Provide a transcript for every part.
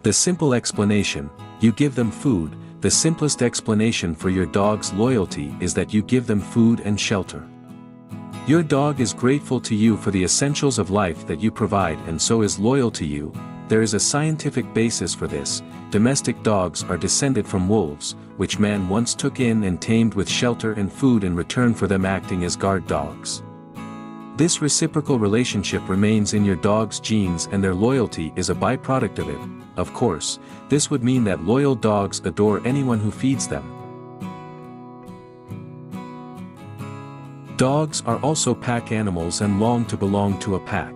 The simple explanation: you give them food. The simplest explanation for your dog's loyalty is that you give them food and shelter. Your dog is grateful to you for the essentials of life that you provide and so is loyal to you. There is a scientific basis for this. Domestic dogs are descended from wolves, which man once took in and tamed with shelter and food in return for them acting as guard dogs. This reciprocal relationship remains in your dog's genes and their loyalty is a byproduct of it. Of course, this would mean that loyal dogs adore anyone who feeds them. Dogs are also pack animals and long to belong to a pack.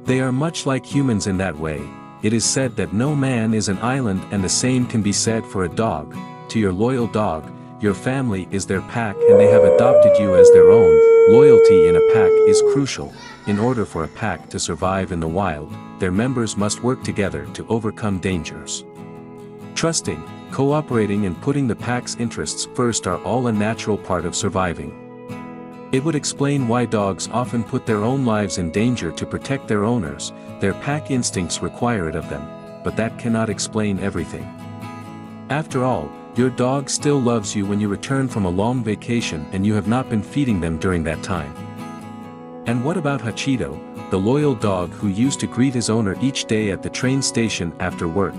They are much like humans in that way. It is said that no man is an island, and the same can be said for a dog. To your loyal dog, your family is their pack and they have adopted you as their own. Loyalty in a pack is crucial. In order for a pack to survive in the wild, their members must work together to overcome dangers. Trusting, cooperating and putting the pack's interests first are all a natural part of surviving. It would explain why dogs often put their own lives in danger to protect their owners. Their pack instincts require it of them, but that cannot explain everything. After all, your dog still loves you when you return from a long vacation and you have not been feeding them during that time. And what about Hachito, the loyal dog who used to greet his owner each day at the train station after work?